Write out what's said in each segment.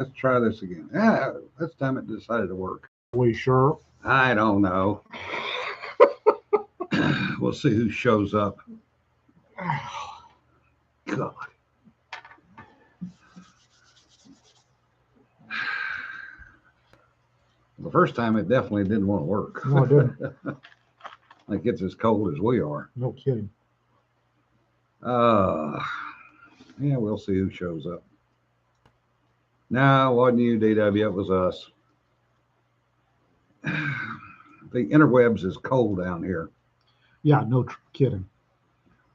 Let's try this again. Yeah, this time it decided to work. We sure? I don't know. We'll see who shows up. God. The first time it definitely didn't want to work. No, it didn't. Like it's as cold as we are. No kidding. Uh, yeah, we'll see who shows up. No, it wasn't you, DW. It was us. The interwebs is cold down here. Yeah, no kidding.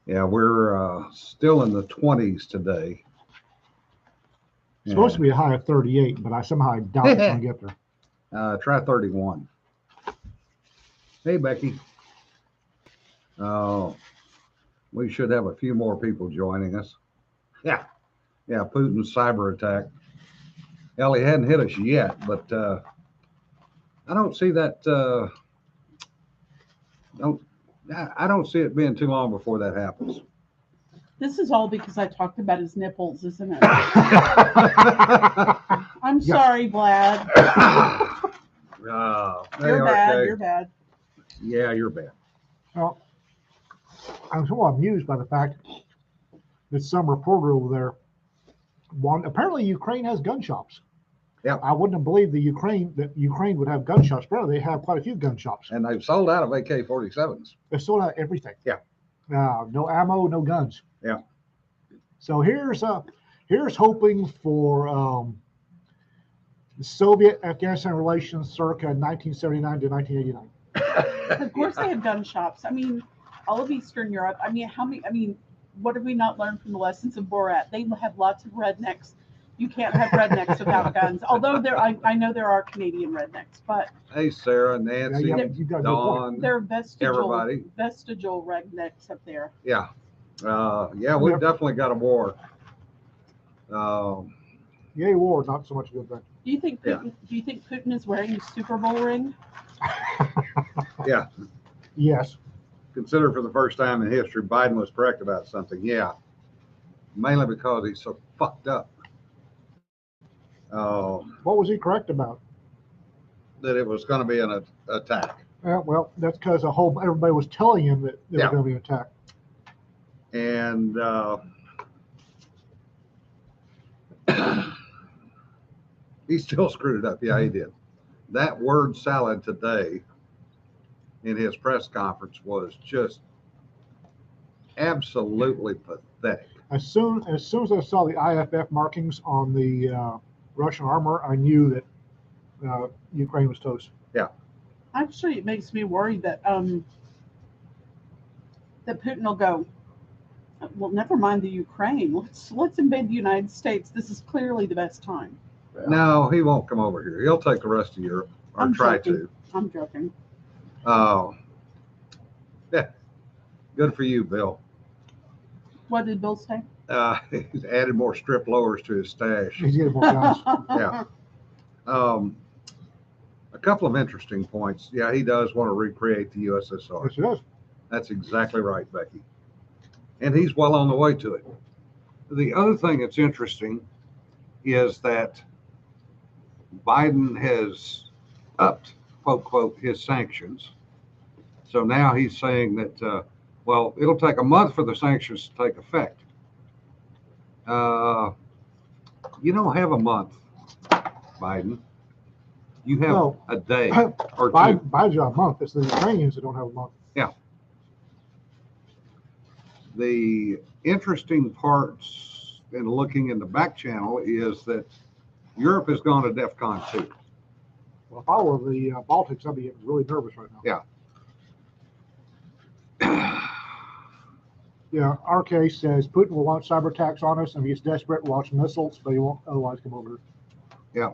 Yeah, we're still in the 20s today. It's supposed to be a high of 38, but I somehow doubt it's going to get there. Try 31. Hey, Becky. We should have a few more people joining us. Yeah, Putin's cyber attack. Hell, he hadn't hit us yet, but I don't see that. I don't see it being too long before that happens. This is all because I talked about his nipples, isn't it? I'm I'm sorry, Vlad. You're bad. okay. You're bad. Yeah, you're bad. Well, I'm so amused by the fact that some reporter over there, apparently Ukraine has gun shops. Yeah. I wouldn't have believed that Ukraine would have gun shops. Apparently they have quite a few gun shops. And they've sold out of AK-47s. They've sold out everything. Yeah. No ammo, no guns. Yeah. So here's hoping for the Soviet-Afghanistan relations circa 1979 to 1989. Of course, they have gun shops. I mean, all of Eastern Europe. I mean, what have we not learned from the lessons of Borat? They have lots of rednecks. You can't have rednecks without guns. Although I know there are Canadian rednecks, but Hey, Sarah, Nancy, you got no point. Dawn, they're vestigial rednecks up there. yeah. We've definitely got a war. Yay, war, not so much a good thing. Do you think Putin is wearing a Super Bowl ring? Yeah. Yes. Consider for the first time in history, Biden was correct about something. Yeah. Mainly because he's so fucked up. What was he correct about? That it was going to be an attack. Well, that's because everybody was telling him that there was going to be an attack. And he still screwed it up. Yeah, he did. That word salad today in his press conference was just absolutely pathetic. As soon as I saw the IFF markings on the Russian armor, I knew that Ukraine was toast. Yeah. Actually, it makes me worried that Putin will go, well, never mind the Ukraine. Let's invade the United States. This is clearly the best time. No, he won't come over here. He'll take the rest of Europe, or I'm try joking. to. I'm joking. Yeah. Good for you, Bill. What did Bill say? He's added more strip lowers to his stash. He's getting more guns. Yeah. A couple of interesting points. Yeah, he does want to recreate the USSR. Yes, he does. That's exactly right, Becky. And he's well on the way to it. The other thing that's interesting is that Biden has upped, quote, quote, his sanctions. So now he's saying that, it'll take a month for the sanctions to take effect. You don't have a month, Biden. You have a day or two. Biden's got a month. It's the Ukrainians that don't have a month. Yeah. The interesting parts in looking in the back channel is that Europe has gone to DEFCON 2. Well, if I were the Baltics, I'd be really nervous right now. Yeah. Yeah, our case says Putin will launch cyber attacks on us, and if he's desperate, launch missiles, but he won't otherwise come over. Yeah.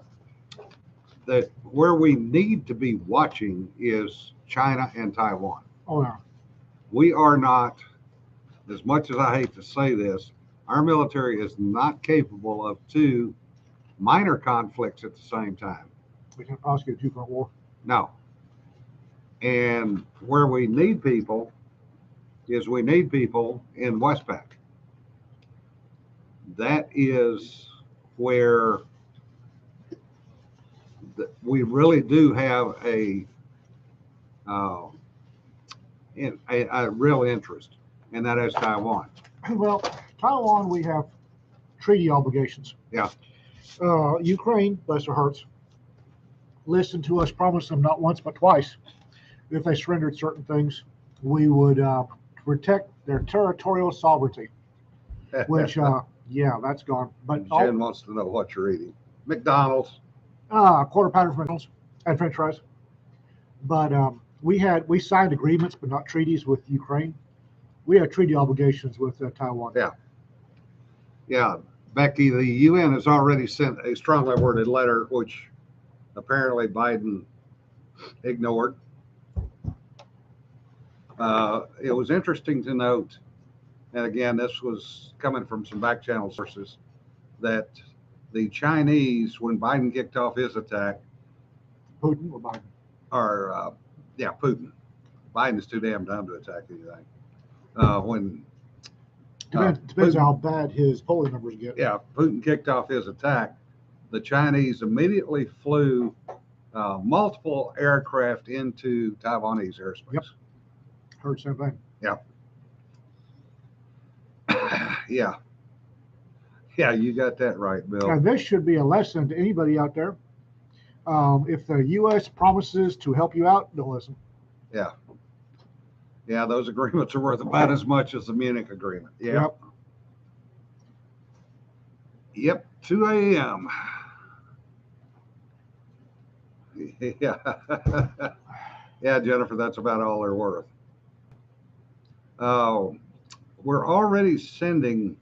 That where we need to be watching is China and Taiwan. Oh, yeah. We are not, as much as I hate to say this, our military is not capable of two minor conflicts at the same time. We can prosecute a two-front war. No. And where we need people is we need people in Westpac. That is where we really do have uh, a real interest, and that is Taiwan. Well, Taiwan, we have treaty obligations. Yeah. Ukraine, bless their hearts, listened to us, promised them not once but twice. If they surrendered certain things, we would protect their territorial sovereignty. Which, yeah, that's gone. But Jen wants to know what you're eating. McDonald's. Quarter pounder from McDonald's and French fries. But we signed agreements, but not treaties with Ukraine. We have treaty obligations with Taiwan. Yeah. Yeah, Becky, the UN has already sent a strongly worded letter, which apparently Biden ignored. It was interesting to note, and again, this was coming from some back channel sources, that the Chinese, when Biden kicked off his attack, Putin or Biden? Putin. Biden's too damn dumb to attack anything. When Depends Putin, how bad his polling numbers get. yeah, Putin kicked off his attack, the Chinese immediately flew multiple aircraft into Taiwanese airspace. Yep. Heard same thing. Yeah. Yeah, you got that right, Bill. And this should be a lesson to anybody out there. If the U.S. promises to help you out, don't listen. Yeah. Yeah, those agreements are worth about as much as the Munich agreement. Yeah. Yep, 2 a.m. Yeah. Yeah, Jennifer, that's about all they're worth. We're already sending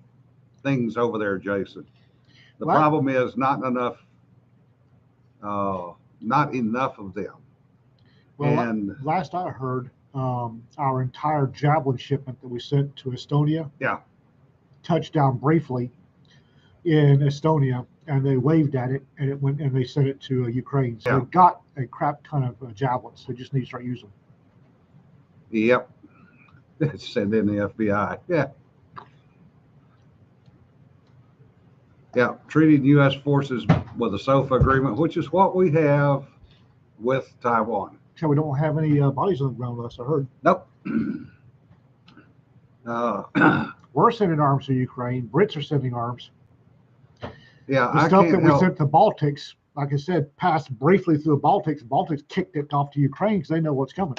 things over there, Jason. The What? problem is not enough of them. Well, And last I heard, our entire javelin shipment that we sent to Estonia, touched down briefly in Estonia, and they waved at it, and it went, and they sent it to Ukraine. So they got a crap ton of javelins. They just need to start using them. Yep. Send in the FBI. Yeah. Yeah. Treating U.S. forces with a SOFA agreement, which is what we have with Taiwan. So we don't have any bodies on the ground last I heard. Nope. We're sending arms to Ukraine. Brits are sending arms. Yeah. The stuff that we sent to the Baltics, like I said, passed briefly through the Baltics. The Baltics kicked it off to Ukraine because they know what's coming.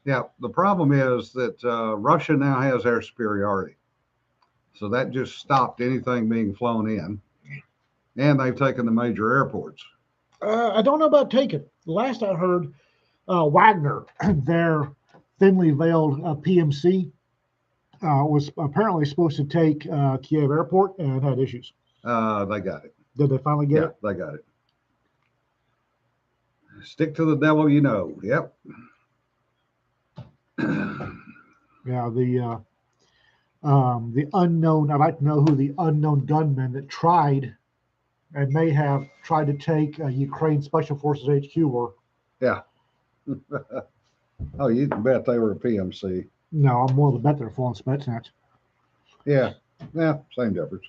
Yeah, the problem is that Russia now has air superiority. So that just stopped anything being flown in. And they've taken the major airports. I don't know about taking. Last I heard, Wagner, their thinly veiled PMC, was apparently supposed to take Kiev Airport and had issues. They got it. Did they finally get it? They got it. Stick to the devil, you know. Yep. Yeah, the unknown. I'd like to know who the unknown gunmen that tried and may have tried to take Ukraine Special Forces HQ were. Yeah. Oh, you can bet they were a PMC. No, I'm more than bet they're flying Spetsnaz. Yeah. Yeah. Same difference.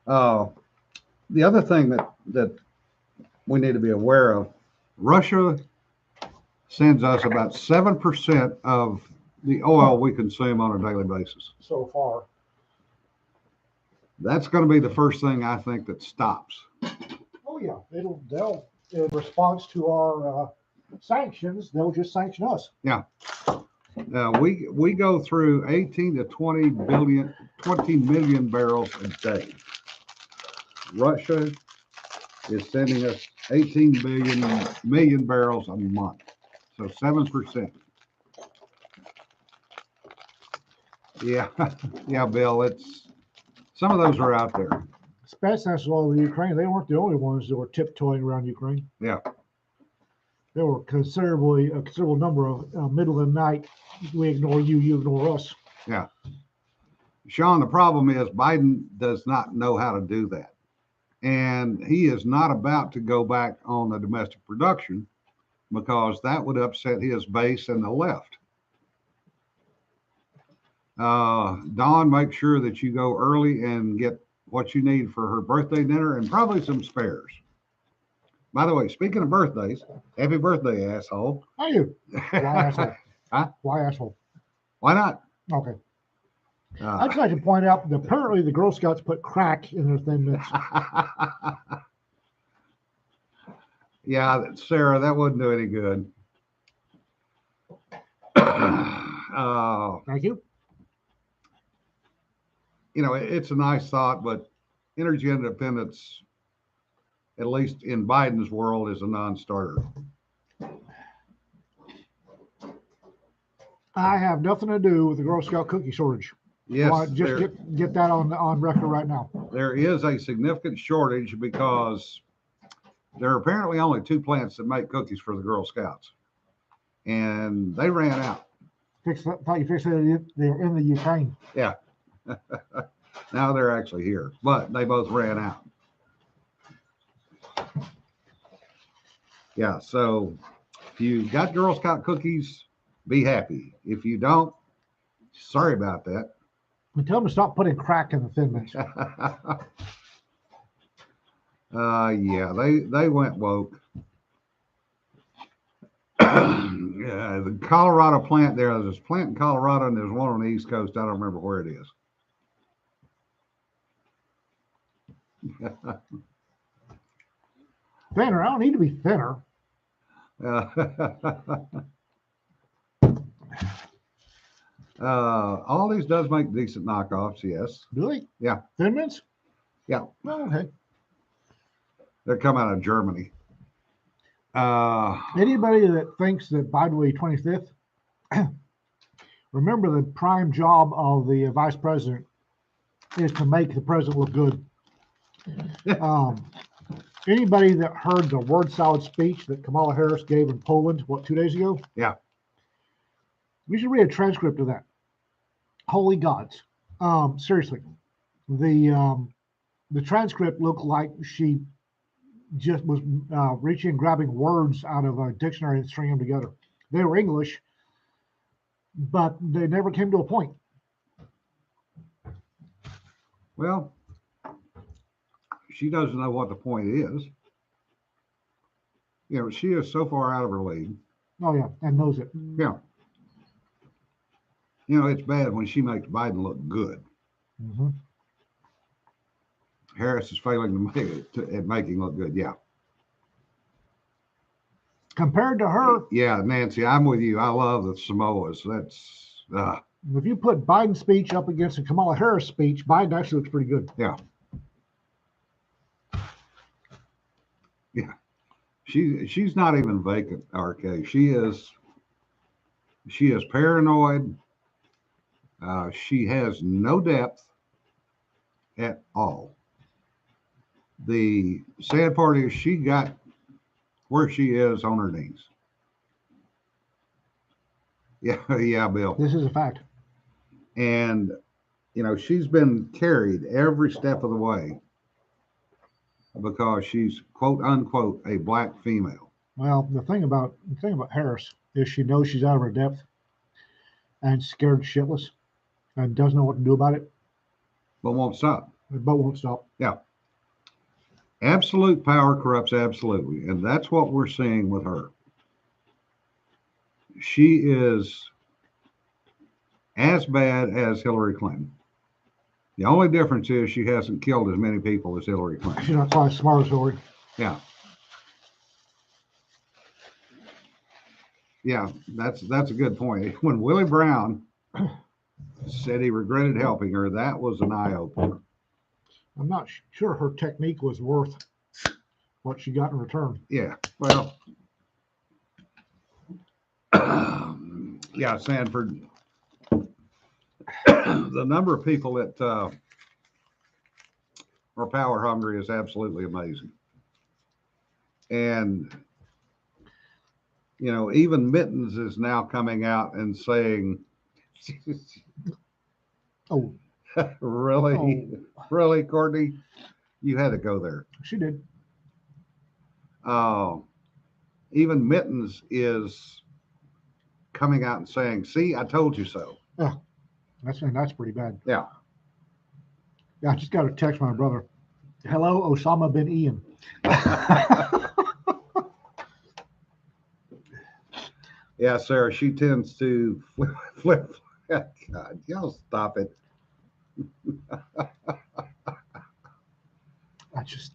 The other thing that we need to be aware of, Russia sends us about 7% of the oil we consume on a daily basis. So far. That's going to be the first thing I think that stops. Oh yeah, they'll in response to our sanctions, they'll just sanction us. Yeah. We go through 18 to 20 million barrels a day. Russia is sending us 18 million barrels a month. So 7%. Yeah, yeah, Bill. It's some of those are out there. Spetsnaz all over Ukraine. They weren't the only ones that were tiptoeing around Ukraine. Yeah. There were a considerable number of middle of the night. We ignore you, you ignore us. Yeah. Sean, the problem is Biden does not know how to do that. And he is not about to go back on the domestic production because that would upset his base and the left. Dawn, make sure that you go early and get what you need for her birthday dinner and probably some spares. By the way, speaking of birthdays, happy birthday, asshole. Thank you. Why asshole? Huh? Why asshole? Why not? Okay. I'd just like to point out that apparently the Girl Scouts put crack in their Thin Mints. Yeah, Sarah, that wouldn't do any good. Thank you. It's a nice thought, but energy independence, at least in Biden's world, is a non-starter. I have nothing to do with the Girl Scout cookie shortage. Yes, just get that on record right now. There is a significant shortage because there are apparently only 2 plants that make cookies for the Girl Scouts, and they ran out. Thought you fixed it. They're in the Ukraine. Yeah. Now they're actually here, but they both ran out. Yeah, so if you got Girl Scout cookies, be happy. If you don't, sorry about that. And tell them to stop putting crack in the Thin Mints. Yeah, they went woke. Yeah, the Colorado plant there's a plant in Colorado and there's one on the East Coast. I don't remember where it is. Thinner. I don't need to be thinner. Aldi's does make decent knockoffs, yes. Really? Yeah. Thin Mints? Yeah. Oh, okay. They're coming out of Germany. Anybody that thinks that Biden will be 25th, remember the prime job of the vice president is to make the president look good. Anybody that heard the word salad speech that Kamala Harris gave in Poland, 2 days ago? Yeah. We should read a transcript of that. Holy gods. Seriously. The transcript looked like she just was reaching and grabbing words out of a dictionary and stringing them together. They were English, but they never came to a point. Well, she doesn't know what the point is. She is so far out of her league. Oh, yeah, and knows it. Yeah. It's bad when she makes Biden look good. Mm-hmm. Harris is failing to make it at making look good. Yeah. Compared to her. Yeah, Nancy, I'm with you. I love the Samoas. That's. If you put Biden's speech up against the Kamala Harris speech, Biden actually looks pretty good. Yeah. Yeah. She's not even vacant, RK. She is paranoid. She has no depth at all. The sad part is she got where she is on her knees. Yeah, yeah, Bill. This is a fact. And, she's been carried every step of the way because she's quote unquote a black female. Well, the thing about Harris is she knows she's out of her depth and scared shitless and doesn't know what to do about it. But won't stop. But won't stop. Yeah. Absolute power corrupts absolutely. And that's what we're seeing with her. She is as bad as Hillary Clinton. The only difference is she hasn't killed as many people as Hillary Clinton. She's not quite as smart as Hillary. Yeah. Yeah, that's a good point. When Willie Brown said he regretted helping her, that was an eye-opener. I'm not sure her technique was worth what she got in return. Yeah, well, yeah, Sanford, the number of people that are power hungry is absolutely amazing. And, even Mittens is now coming out and saying, oh, really? Oh. Really, Courtney? You had to go there. She did. Even Mittens is coming out and saying, see, I told you so. Yeah, that's pretty bad. Yeah. Yeah, I just got a text from my brother. Hello, Osama bin Ian. Yeah, Sarah, she tends to flip. God, y'all stop it. I just,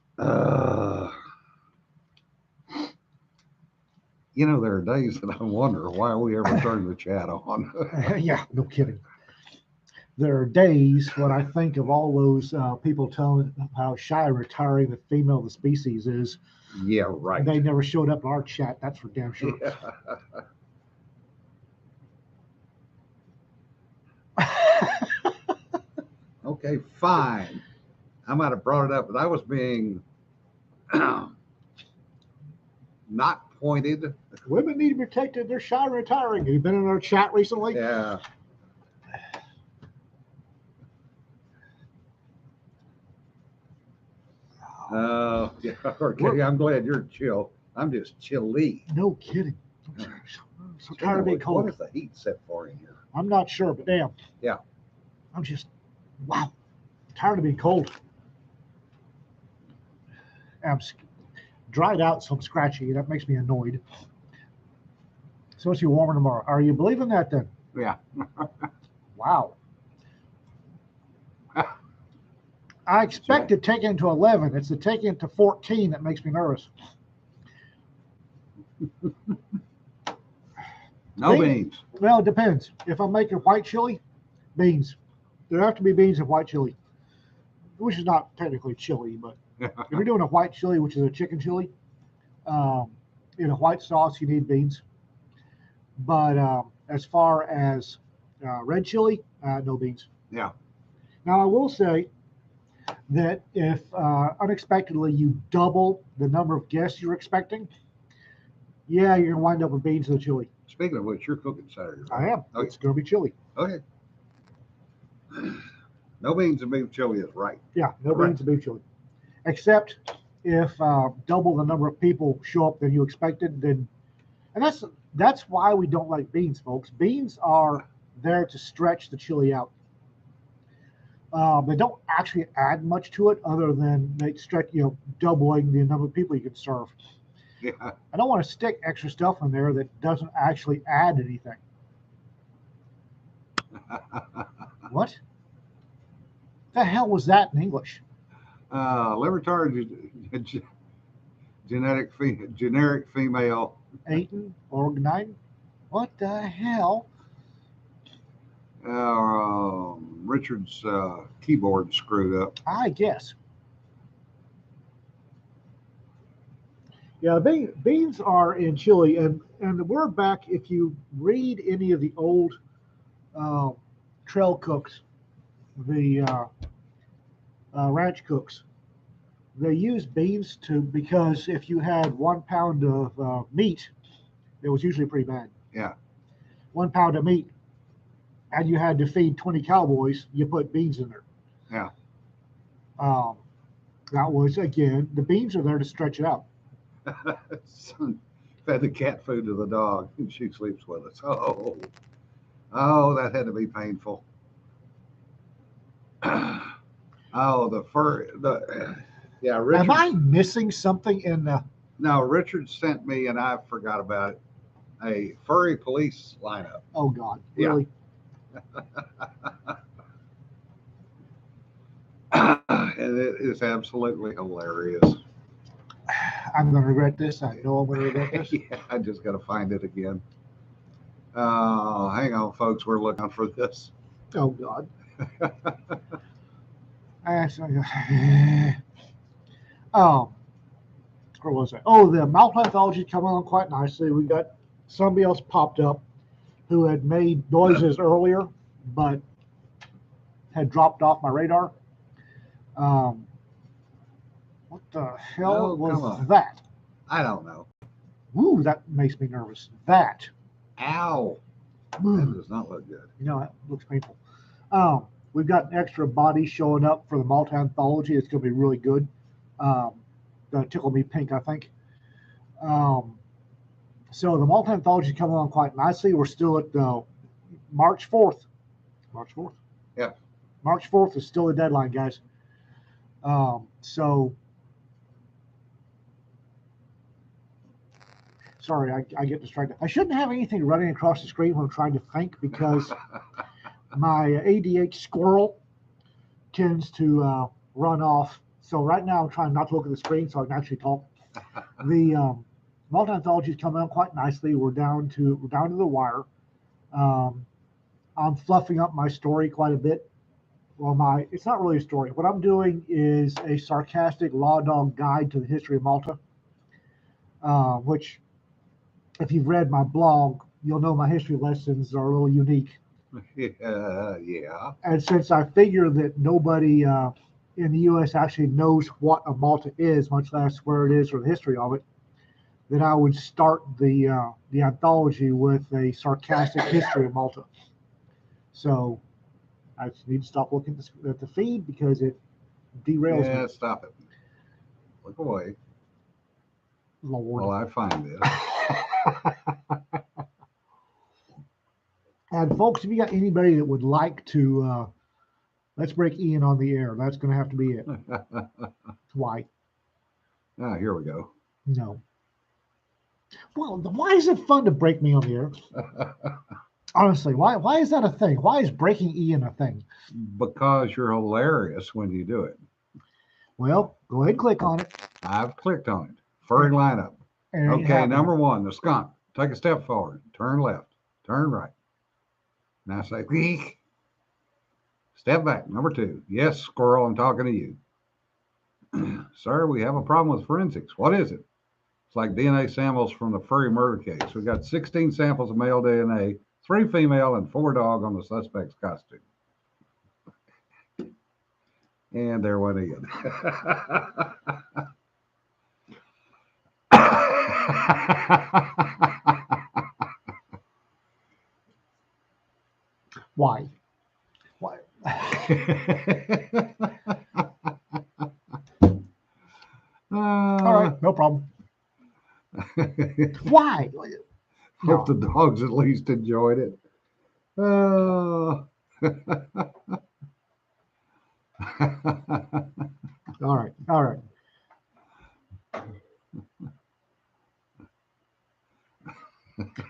You know, there are days that I wonder why we ever turn the chat on. yeah, no kidding. There are days when I think of all those people telling how shy and retiring the female of the species is. Yeah, right. They never showed up in our chat. That's for damn sure. Yeah. Okay, fine. I might have brought it up, but I was being not pointed. Women need to be protected. They're shy and retiring. Have you been in our chat recently? Yeah. Yeah. Okay, I'm glad you're chill. I'm just chilly. No kidding. I'm so tired of being cold. What is the heat set for in here? I'm not sure, but damn. Yeah. I'm just, wow. I'm tired of being cold. I'm dried out, so I'm scratchy. That makes me annoyed. So it's warmer tomorrow. Are you believing that then? Yeah. Wow. I expect to take it to 11. It's the taking it to 14 that makes me nervous. No beans. Well, it depends. If I'm making white chili, beans. There have to be beans in white chili, which is not technically chili, but if you're doing a white chili, which is a chicken chili, in a white sauce, you need beans. But as far as red chili, no beans. Yeah. Now, I will say that if unexpectedly you double the number of guests you're expecting, yeah, you're going to wind up with beans in the chili. Speaking of which, you're cooking Saturday, right? I am. Okay. It's going to be chili. Okay. No beans and beef chili is right. Yeah, no beans and beef chili. Except if double the number of people show up than you expected, then, and that's why we don't like beans, folks. Beans are there to stretch the chili out. They don't actually add much to it other than they stretch, doubling the number of people you can serve. Yeah. I don't want to stick extra stuff in there that doesn't actually add anything. What? The hell was that in English? Libertarian generic female. Aiton or nine? What the hell? Richard's keyboard screwed up. I guess. Yeah, beans are in chili, and we're back. If you read any of the old trail cooks, the ranch cooks, they use beans because if you had 1 pound of meat, it was usually pretty bad. Yeah. 1 pound of meat, and you had to feed 20 cowboys, you put beans in there. Yeah. That was, again, the beans are there to stretch it out. Son fed the cat food to the dog, and she sleeps with us. Oh, that had to be painful. Oh, yeah. Richard, am I missing something in the? No, Richard sent me, and I forgot about it, a furry police lineup. Oh God, really? Yeah. And it is absolutely hilarious. I'm going to regret this. I know I'm going to regret this. Yeah, I just got to find it again. Hang on, folks. We're looking for this. Oh God. Where was I? Oh, the mouth anthology coming on quite nicely. We got somebody else popped up who had made noises earlier, but had dropped off my radar. What the hell was that? I don't know. Ooh, that makes me nervous. That. Ow. That does not look good. That looks painful. We've got an extra body showing up for the Malta Anthology. It's going to be really good. Tickle Me Pink, I think. So the Malta Anthology is coming on quite nicely. We're still at March 4th. March 4th? Yeah. March 4th is still the deadline, guys. So Sorry, I get distracted. I shouldn't have anything running across the screen when I'm trying to think because my ADH squirrel tends to run off. So right now I'm trying not to look at the screen so I can actually talk. The multi-anthology is coming out quite nicely. We're down to the wire. I'm fluffing up my story quite a bit. Well, it's not really a story. What I'm doing is a sarcastic law dog guide to the history of Malta, which, if you've read my blog, you'll know my history lessons are a little unique. Yeah. And since I figure that nobody in the U.S. actually knows what a Malta is, much less where it is or the history of it, that I would start the anthology with a sarcastic history of Malta. So I just need to stop looking at the feed because it derails me. Yeah, stop it. Look away. Lord. While I find this. And folks, if you got anybody that would like to, let's break Ian on the air. That's going to have to be it. Why? Ah, here we go. No. Well, why is it fun to break me on the air? Honestly, why is that a thing? Why is breaking Ian a thing? Because you're hilarious when you do it. Well, go ahead and click on it. I've clicked on it. Furry lineup. Okay, number 1, the skunk. Take a step forward. Turn left. Turn right. Now say, eek. Step back. Number 2. Yes, squirrel, I'm talking to you. Sir, we have a problem with forensics. What is it? It's like DNA samples from the furry murder case. We got 16 samples of male DNA, 3 female, and 4 dog on the suspect's costume. And there went Ian. Why? All right, no problem. Why? Hope the dogs at least enjoyed it. All right.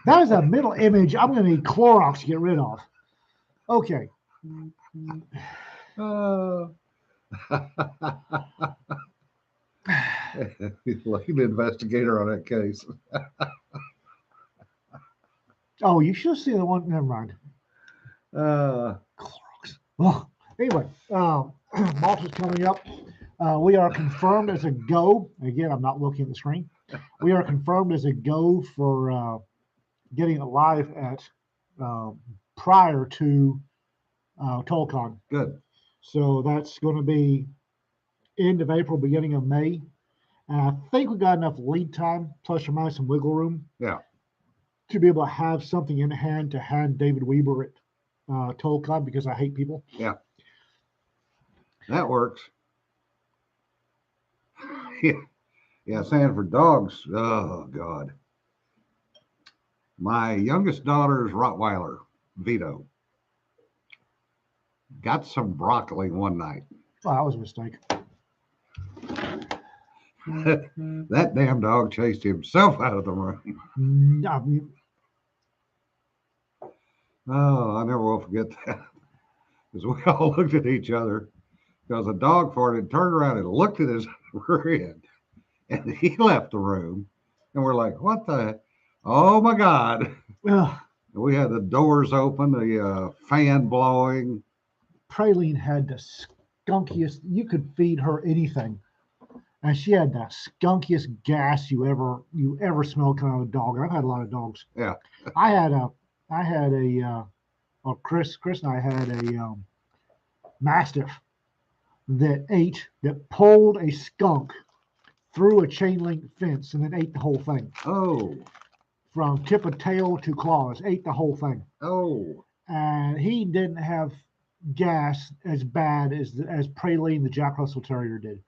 That is a middle image I'm going to need Clorox to get rid of. Okay. Like an investigator on that case. Oh, you should see the one. Never mind. Clorox. Well, anyway, Malta's coming up. We are confirmed as a go. Again, I'm not looking at the screen. We are confirmed as a go for getting it live at prior to TollCon. Good. So that's going to be end of April, beginning of May. And I think we got enough lead time, plus or minus some wiggle room. Yeah. To be able to have something in hand to hand David Weber at TollCon because I hate people. Yeah. That works. Yeah, Sanford dogs. Oh, God. My youngest daughter's Rottweiler, Vito, got some broccoli one night. Oh, that was a mistake. That damn dog chased himself out of the room. Oh, I never will forget that. Because we all looked at each other because the dog farted, turned around and looked at his rear end, and he left the room. And we're like, what the? Oh, my God. We had the doors open, the fan blowing. Praline had the skunkiest, you could feed her anything. And she had the skunkiest gas you ever smelled coming out of a dog. I've had a lot of dogs. Yeah. Chris and I had a Mastiff that pulled a skunk through a chain link fence and then ate the whole thing. Oh. From tip of tail to claws, ate the whole thing. Oh. And he didn't have gas as bad as Praline, the Jack Russell Terrier, did.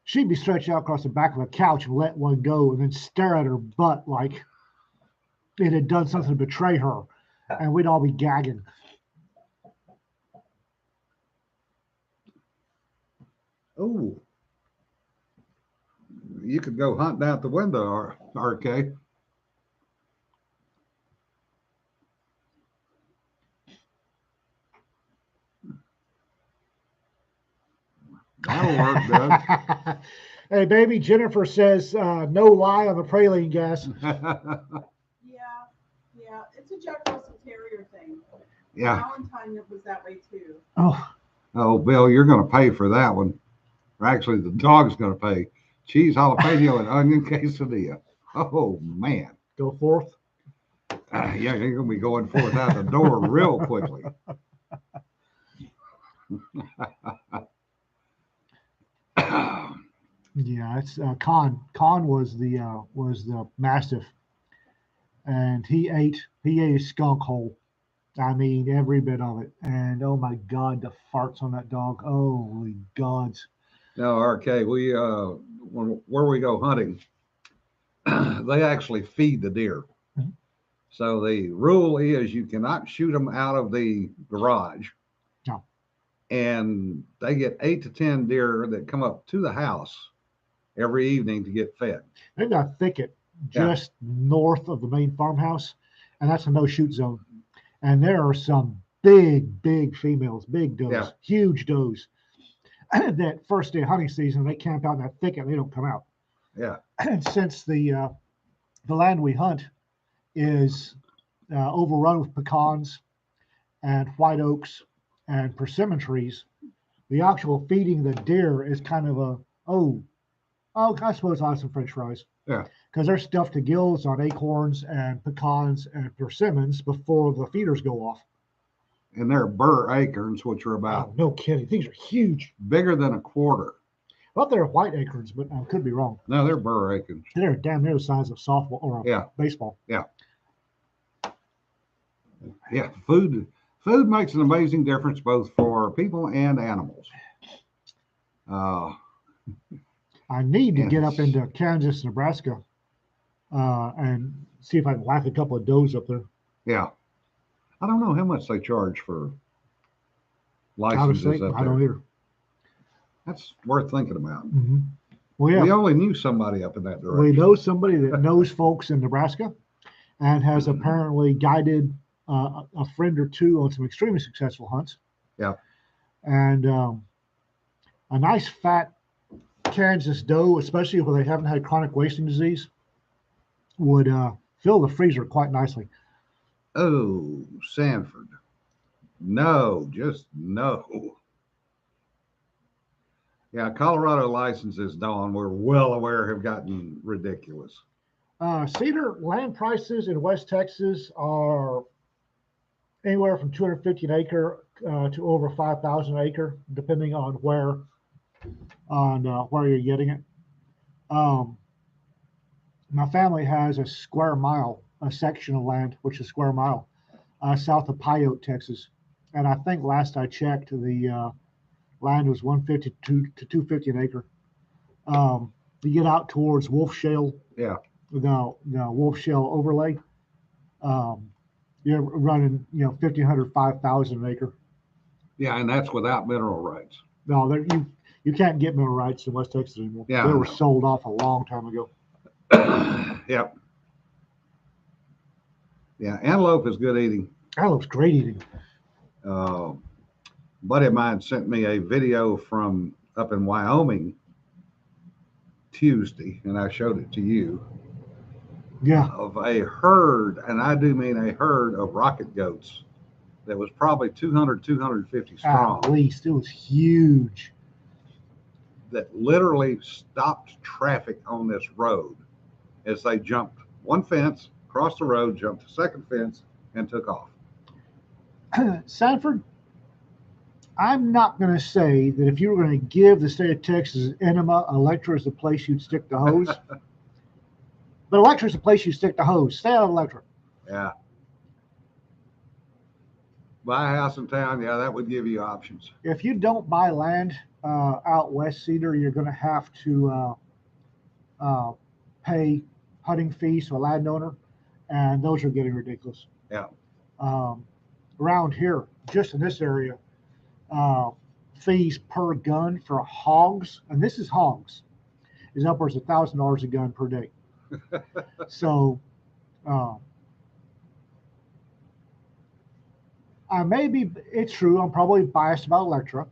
She'd be stretched out across the back of a couch and let one go and then stare at her butt like it had done something to betray her. And we'd all be gagging. Oh. you could go hunting out the window, RK. That'll work, Doug. Hey, baby, Jennifer says no lie on the praline gas. Yeah, it's a Jack Russell Terrier thing. Yeah. Valentine was that way too. Oh, Bill, you're going to pay for that one. Or actually, the dog's going to pay. Cheese jalapeno and onion quesadilla. Oh, man. Go forth. Yeah, you're going to be going forth out the door real quickly. Yeah, it's Con. Con was the mastiff, and he ate a skunk whole. I mean, every bit of it. And oh my God, the farts on that dog. Holy gods. No, RK, where we go hunting, they actually feed the deer. Mm-hmm. So the rule is you cannot shoot them out of the garage. No. And they get 8 to 10 deer that come up to the house every evening to get fed. They've got a thicket just north of the main farmhouse, and that's a no-shoot zone. And there are some big females, big does, huge does. That first day of hunting season, they camp out in that thicket. They don't come out. Yeah. And since the land we hunt is overrun with pecans and white oaks and persimmon trees, the actual feeding the deer is kind of I suppose I'll have some French fries. Yeah. Because they're stuffed to gills on acorns and pecans and persimmons before the feeders go off. And they're burr acorns, which are about no kidding. These are huge. Bigger than a quarter. Well, they're white acorns, but I could be wrong. No, they're burr acorns. They're damn near the size of softball or baseball. Yeah. Yeah. Food makes an amazing difference both for people and animals. I need to get up into Kansas, Nebraska, and see if I can whack a couple of does up there. Yeah. I don't know how much they charge for licenses up there. I don't either. That's worth thinking about. Mm-hmm. Well, yeah. We only knew somebody up in that direction. We know somebody that knows folks in Nebraska and has apparently guided a friend or two on some extremely successful hunts. Yeah. And a nice fat Kansas doe, especially where they haven't had chronic wasting disease, would fill the freezer quite nicely. Oh, Sanford. No, just no. Yeah, Colorado licenses, Dawn, we're well aware have gotten ridiculous. Cedar land prices in West Texas are anywhere from $250 an acre to over $5,000 an acre, depending on where you're getting it. My family has a square mile, a section of land, which is square mile, south of Pyote, Texas. And I think last I checked, the land was $150 to $250 an acre. You get out towards Wolf Shale, the Wolf Shale overlay, you're running, 1,500, 5,000 an acre. Yeah, and that's without mineral rights. No, you can't get mineral rights in West Texas anymore. Yeah, they were sold off a long time ago. Yep. Yeah, antelope is good eating. Antelope's great eating. Buddy of mine sent me a video from up in Wyoming Tuesday, and I showed it to you. Yeah. Of a herd, and I do mean a herd of rocket goats that was probably 200, 250 strong. At least. It was huge. That literally stopped traffic on this road as they jumped one fence, crossed the road, jumped the second fence, and took off. Sanford, I'm not going to say that if you were going to give the state of Texas an enema, Electra is the place you'd stick the hose. But Electra is the place you stick the hose. Stay out of Electra. Yeah. Buy a house in town, yeah, that would give you options. If you don't buy land out west Cedar, you're going to have to pay hunting fees to a landowner, and those are getting ridiculous. Yeah. Around here, just in this area, fees per gun for hogs, and this is hogs, is upwards of $1,000 a gun per day. So it's true, I'm probably biased about Electra,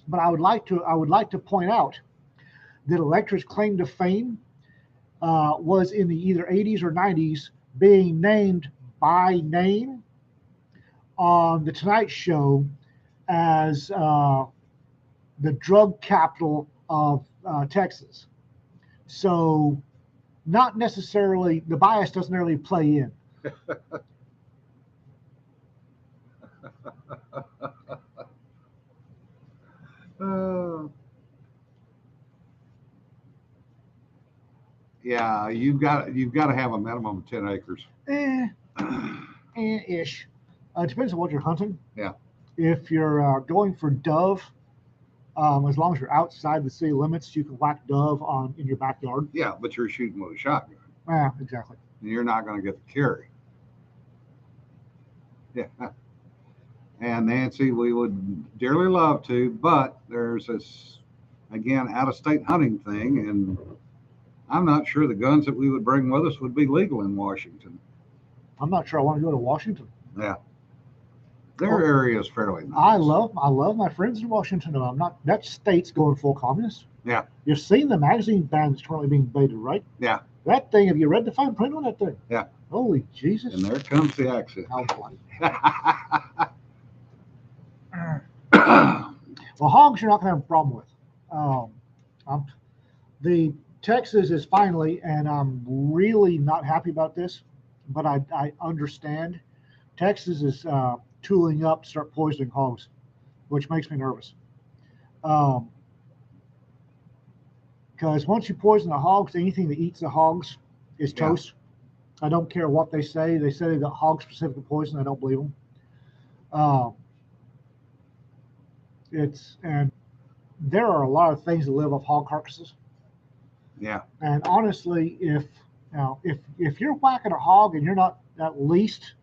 but I would like to point out that Electra's claim to fame was in the either 80s or 90s being named by name on the Tonight Show as the drug capital of Texas. So not necessarily, the bias doesn't really play in. Yeah, you've got to have a minimum of 10 acres. Ish. It depends on what you're hunting. Yeah. If you're going for dove, as long as you're outside the city limits, you can whack dove in your backyard. Yeah, but you're shooting with a shotgun. Yeah, exactly. And you're not going to get the carry. Yeah. And Nancy, we would dearly love to, but there's this, again, out-of-state hunting thing, and I'm not sure the guns that we would bring with us would be legal in Washington. I'm not sure I want to go to Washington. Yeah. Their area is fairly nice. I love my friends in Washington, and I'm not. That state's going full communist. Yeah. You've seen the magazine ban that's currently being debated, right? Yeah. That thing, have you read the fine print on that thing? Yeah. Holy Jesus. And there comes the accent. How funny. Well, hogs you're not going to have a problem with. The Texas is finally, and I'm really not happy about this, but I understand. Texas is tooling up to start poisoning hogs, which makes me nervous. Because once you poison the hogs, anything that eats the hogs is toast. I don't care what they say. They say they got hog-specific poison. I don't believe them. And there are a lot of things that live off hog carcasses. Yeah. And honestly, if you're whacking a hog and you're not at least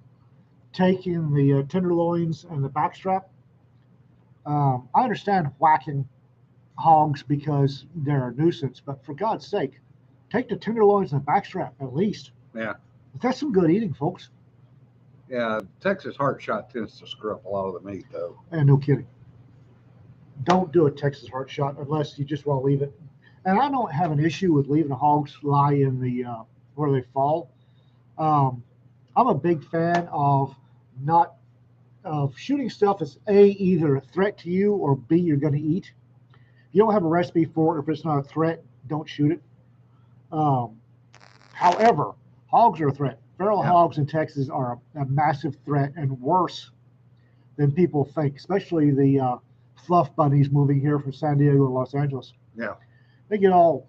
taking the tenderloins and the backstrap, I understand whacking hogs because they're a nuisance, but for God's sake, take the tenderloins and the backstrap at least. Yeah. That's some good eating, folks. Yeah, Texas heart shot tends to screw up a lot of the meat, though. And no kidding. Don't do a Texas heart shot unless you just want to leave it. And I don't have an issue with leaving the hogs lie in the where they fall. I'm a big fan of shooting stuff that's either a threat to you or B, you're going to eat. If you don't have a recipe for it, if it's not a threat, don't shoot it. However, hogs are a threat. Feral hogs in Texas are a massive threat and worse than people think, especially the fluff bunnies moving here from San Diego to Los Angeles. Yeah. They get all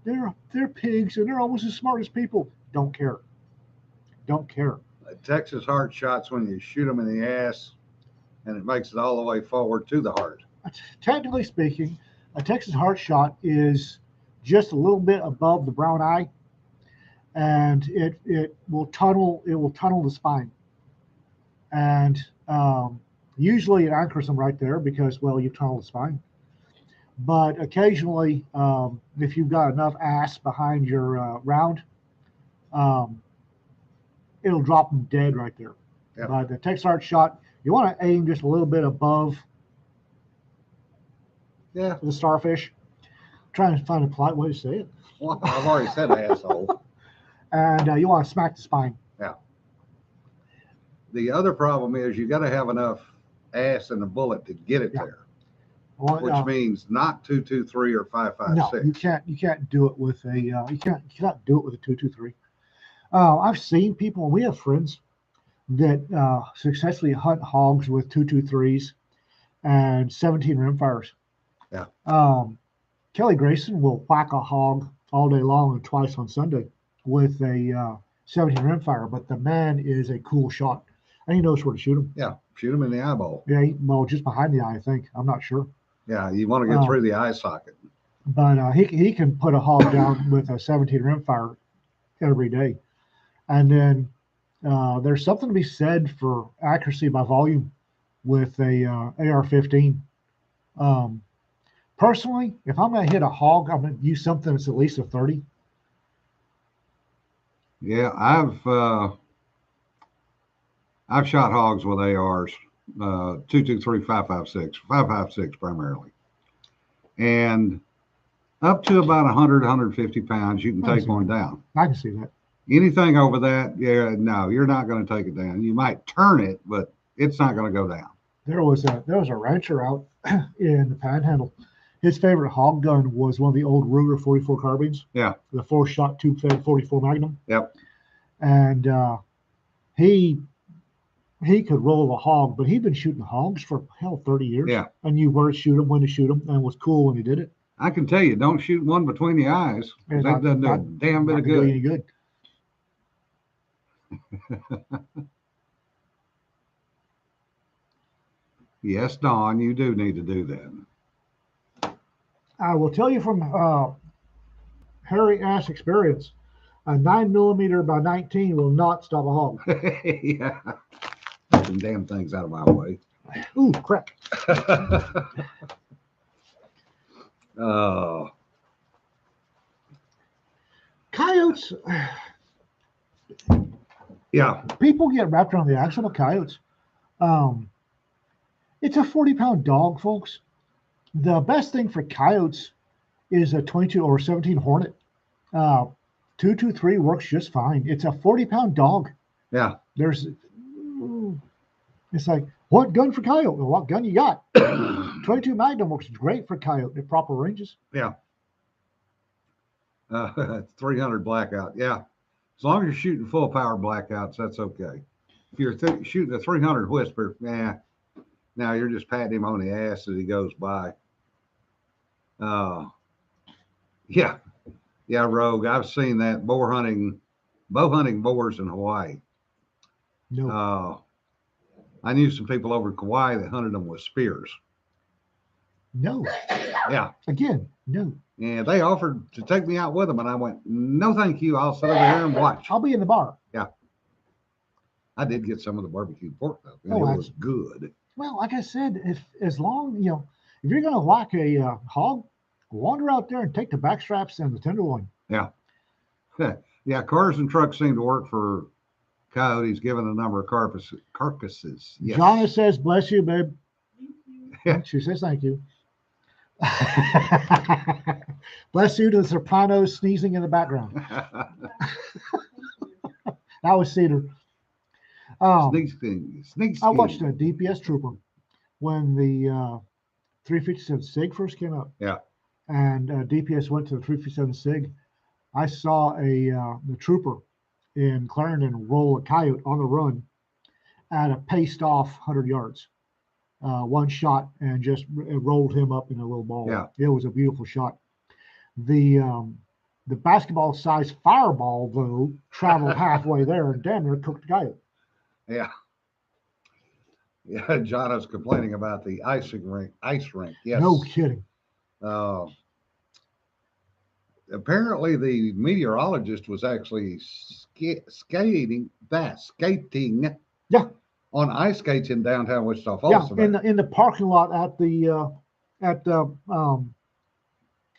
they're pigs and they're almost as smart as people. Don't care. A Texas heart shot's when you shoot them in the ass and it makes it all the way forward to the heart. Technically speaking, a Texas heart shot is just a little bit above the brown eye, and it will tunnel the spine. And usually it anchors them right there because, well, you tunnel the spine. But occasionally, if you've got enough ass behind your round, it'll drop them dead right there. Yep. But the Texas heart shot, you want to aim just a little bit above the starfish. I'm trying to find a polite way to say it. Well, I've already said asshole. And you want to smack the spine. Yeah. The other problem is you got to have enough ass in the bullet to get it there. Well, which means not 223 or 5.56. No, you can't do it with a you cannot do it with a 223. I've seen people, and we have friends that successfully hunt hogs with 223s and 17 rimfires. Yeah. Kelly Grayson will whack a hog all day long and twice on Sunday with a 17 rimfire, but the man is a cool shot, and he knows where to shoot him. Yeah, shoot him in the eyeball. Yeah, well, just behind the eye, I think. I'm not sure. Yeah, you want to get through the eye socket. But he can put a hog down with a 17 rimfire every day. And then there's something to be said for accuracy by volume with a AR-15. Personally, if I'm going to hit a hog, I'm going to use something that's at least a 30. Yeah, I've shot hogs with ARs, 223, 5.56, 5.56 primarily, and up to about 100, 150 pounds, you can take one down. I can see that. Anything over that, yeah, no, you're not going to take it down. You might turn it, but it's not going to go down. There was a rancher out in the Panhandle. His favorite hog gun was one of the old Ruger 44 carbines. Yeah. The 4-shot tube-fed 44 Magnum. Yep. And he could roll a hog, but he'd been shooting hogs for 30 years. Yeah. And knew where to shoot them, when to shoot them, and was cool when he did it. I can tell you, don't shoot one between the eyes. That doesn't do a damn bit of good. Do any good. Yes, Don, you do need to do that. I will tell you from hairy ass experience, a 9mm by 19 will not stop a hog. Yeah. Get them damn things out of my way. Ooh, crap. Oh. Coyotes. Yeah. People get wrapped around the axle of coyotes. It's a 40-pound dog, folks. The best thing for coyotes is a 22 or 17 Hornet. 223 works just fine. It's a 40-pound dog. Yeah. It's like, what gun for coyote? Well, what gun you got? 22 Magnum works great for coyote at proper ranges. Yeah. 300 blackout. Yeah. As long as you're shooting full power blackouts, that's okay. If you're shooting a 300 whisper, now you're just patting him on the ass as he goes by. Yeah. Yeah, Rogue. I've seen that bow hunting boars in Hawaii. No. I knew some people over in Kauai that hunted them with spears. No. Yeah. Again, no. And they offered to take me out with them, and I went, no, thank you. I'll sit over here and watch. I'll be in the bar. Yeah. I did get some of the barbecue pork, though. And it was good. Well, like I said, if you're going to whack a hog, wander out there and take the back straps and the tenderloin. Yeah. Yeah, cars and trucks seem to work for coyotes, given the number of carcasses. Yes. Jonna says, bless you, babe. Yeah. She says, thank you. Bless you to the sopranos sneezing in the background. That was Cedar. Sneak I watched a DPS trooper when the 357 SIG first came up. Yeah. And DPS went to the 357 SIG. I saw the trooper in Clarendon roll a coyote on the run at a paced off 100 yards. One shot and just rolled him up in a little ball. Yeah. It was a beautiful shot. The basketball sized fireball, though, traveled halfway there and damn near cooked the coyote. Yeah. Yeah, John was complaining about the ice rink. Yes. No kidding. Apparently, the meteorologist was actually skating. Yeah. On ice skates in downtown Wichita Yeah, Falls. in the parking lot at the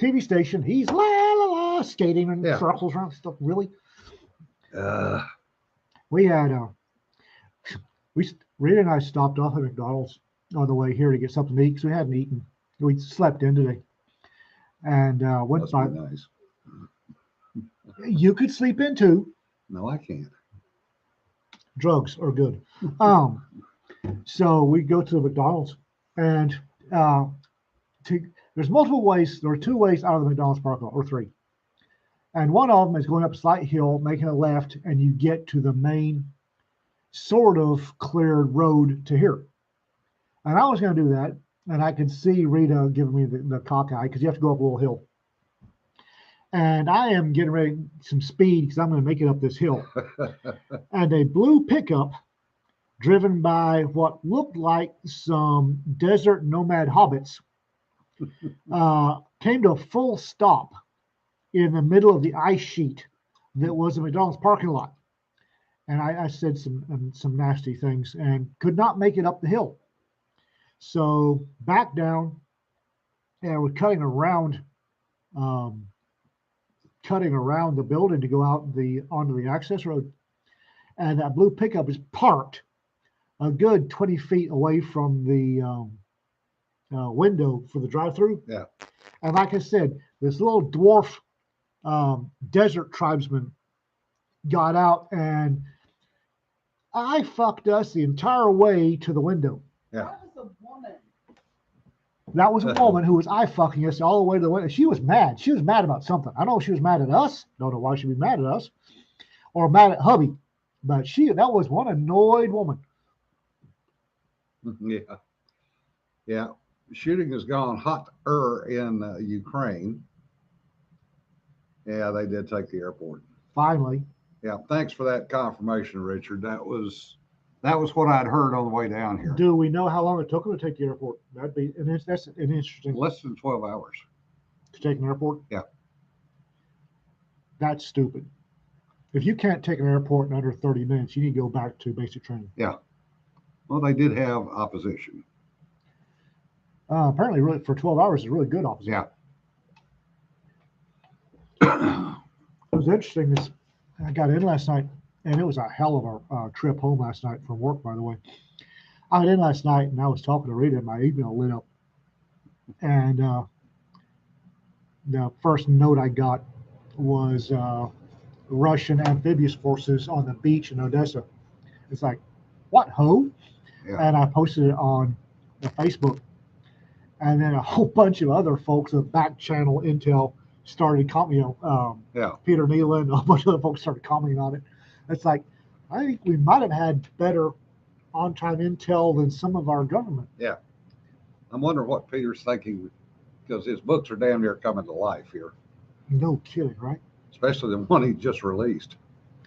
TV station, he's la la la skating in circles around stuff. Really, we had Rita and I stopped off at McDonald's on the way here to get something to eat because we hadn't eaten. We slept in today, and went by. Nice. You could sleep in too. No, I can't. Drugs are good. So we go to the McDonald's, and there's multiple ways. There are two ways out of the McDonald's parking lot, or three. And one of them is going up a slight hill, making a left, and you get to the main sort of cleared road to here. And I was going to do that, and I could see Rita giving me the cockeye because you have to go up a little hill. And I am getting ready some speed because I'm going to make it up this hill. And a blue pickup driven by what looked like some desert nomad hobbits came to a full stop in the middle of the ice sheet that was a McDonald's parking lot. And I said some nasty things and could not make it up the hill. So back down and we're cutting around the building to go out onto the access road, and that blue pickup is parked a good 20 feet away from the window for the drive-through. Yeah. And like I said, this little dwarf desert tribesman got out and I fucked us the entire way to the window. Yeah. That was a woman. That was a woman who was eye fucking us all the way to the window. She was mad. She was mad about something. I know she was mad at us. Don't know why she'd be mad at us or mad at hubby. But that was one annoyed woman. Yeah. Yeah. Shooting has gone hotter in Ukraine. Yeah, they did take the airport. Finally. Yeah. Thanks for that confirmation, Richard. That was what I'd heard on the way down here. Do we know how long it took them to take the airport? That's an interesting. Less than 12 hours. To take an airport? Yeah. That's stupid. If you can't take an airport in under 30 minutes, you need to go back to basic training. Yeah. Well, they did have opposition. Apparently, really for 12 hours is really good opposition. Yeah. It was interesting. I got in last night, and it was a hell of a trip home last night from work, by the way. I got in last night, and I was talking to Rita, and my email lit up. And the first note I got was Russian amphibious forces on the beach in Odessa. It's like, what, ho? Yeah. And I posted it on the Facebook. And then a whole bunch of other folks with back channel intel started commenting, Peter Nealon, a bunch of other folks started commenting on it. It's like, I think we might have had better on-time intel than some of our government. Yeah. I'm wondering what Peter's thinking, because his books are damn near coming to life here. No kidding, right? Especially the one he just released.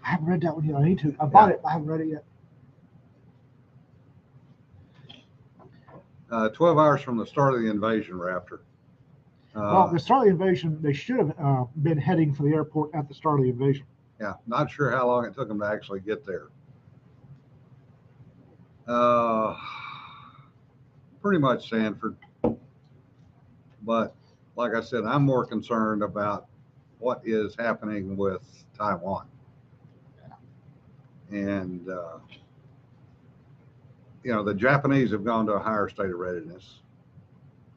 I haven't read that one yet. I need to. I bought it, but I haven't read it yet. 12 hours from the start of the invasion, Raptor. Well, the start of the invasion, they should have been heading for the airport at the start of the invasion. Yeah, not sure how long it took them to actually get there. Pretty much Sanford. But like I said, I'm more concerned about what is happening with Taiwan. And, the Japanese have gone to a higher state of readiness.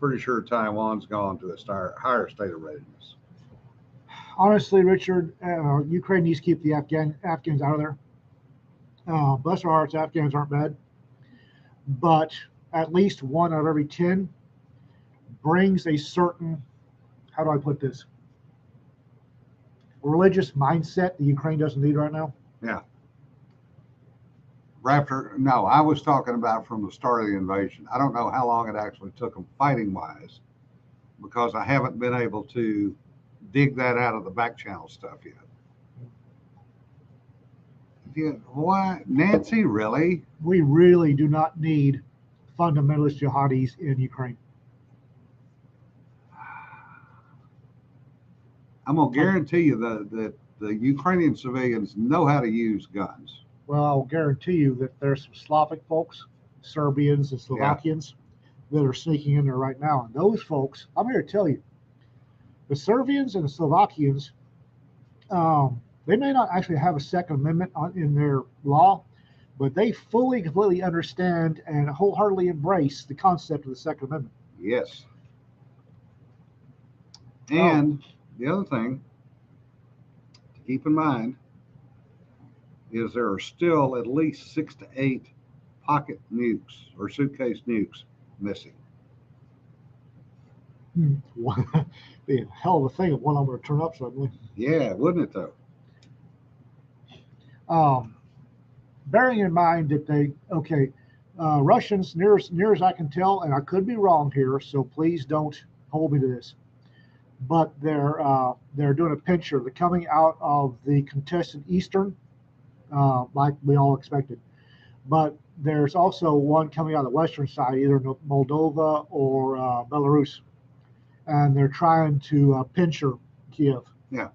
Pretty sure Taiwan's gone to a higher state of readiness. Honestly, Richard, Ukraine needs to keep the Afghans out of there. Bless our hearts, Afghans aren't bad. But at least 1 out of every 10 brings a certain, how do I put this, religious mindset that Ukraine doesn't need right now. Yeah. Raptor, no, I was talking about from the start of the invasion. I don't know how long it actually took them fighting wise, because I haven't been able to dig that out of the back channel stuff yet. Yeah, why, Nancy, really? We really do not need fundamentalist jihadis in Ukraine. I'm going to guarantee you that the Ukrainian civilians know how to use guns. Well, I'll guarantee you that there's some Slavic folks, Serbians and Slovakians, that are sneaking in there right now. And those folks, I'm here to tell you, the Serbians and the Slovakians, they may not actually have a Second Amendment in their law, but they fully, completely understand and wholeheartedly embrace the concept of the Second Amendment. Yes. And the other thing to keep in mind is there are still at least 6 to 8 pocket nukes or suitcase nukes missing. Be a hell of a thing if one of them were to turn up suddenly. Yeah, wouldn't it though? Bearing in mind that Russians, near as I can tell, and I could be wrong here, so please don't hold me to this, but they're doing a pincher. They're coming out of the contested Eastern, like we all expected. But there's also one coming out of the Western side, either Moldova or Belarus. And they're trying to pincher Kiev. Yeah.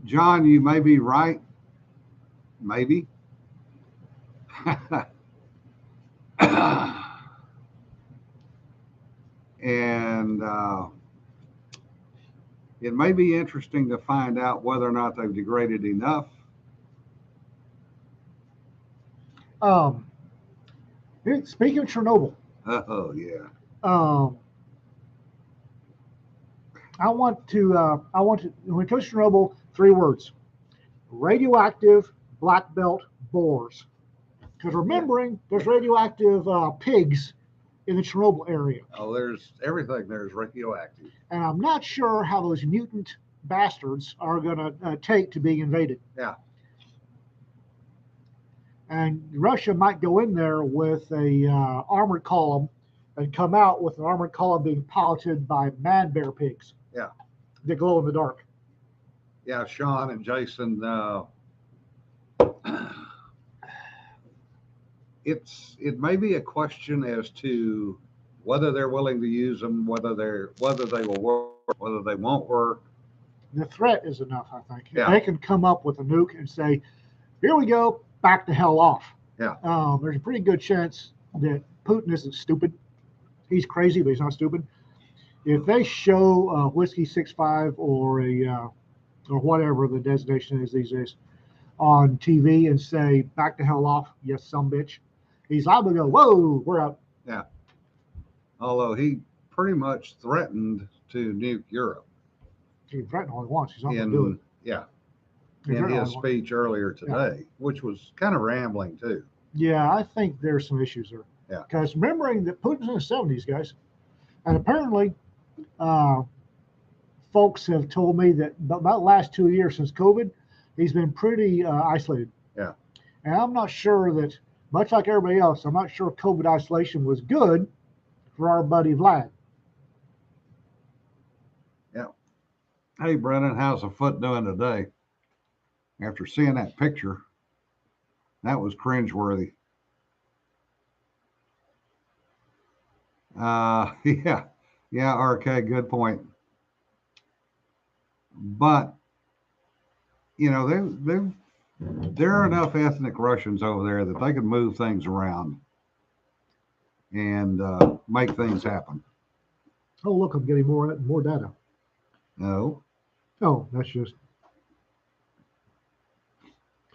John, you may be right. Maybe. And it may be interesting to find out whether or not they've degraded enough. Speaking of Chernobyl, Oh, yeah. um, I want to, when it comes to Chernobyl, 3 words: radioactive black belt bores. Because remembering, there's radioactive pigs in the Chernobyl area. Oh, there's everything there's radioactive. And I'm not sure how those mutant bastards are going to take to being invaded. Yeah. And Russia might go in there with a armored column and come out with an armored column being piloted by man bear pigs. Yeah. That glow in the dark. Yeah, Sean and Jason. It may be a question as to whether they're willing to use them, whether they will work, whether they won't work. The threat is enough, I think. Yeah. If they can come up with a nuke and say, "Here we go, back the hell off." Yeah. There's a pretty good chance that Putin isn't stupid. He's crazy, but he's not stupid. If they show Whiskey 6-5 or or whatever the designation is these days on TV and say, "Back the hell off, you some bitch," he's liable to go, "Whoa, we're out." Yeah. Although he pretty much threatened to nuke Europe. He can threaten all he wants. He's not going to do it. Yeah. In his speech earlier today, which was kind of rambling too. Yeah, I think there's some issues there. Yeah. Because remembering that Putin's in the 70s, guys, and apparently folks have told me that about the last 2 years since COVID, he's been pretty isolated. Yeah. And I'm not sure that, much like everybody else, I'm not sure COVID isolation was good for our buddy Vlad. Yeah. Hey, Brennan, how's the foot doing today? After seeing that picture, that was cringeworthy. Yeah, RK, good point. But there are enough ethnic Russians over there that they can move things around and make things happen. Oh, look, I'm getting more data. No. Oh, that's just.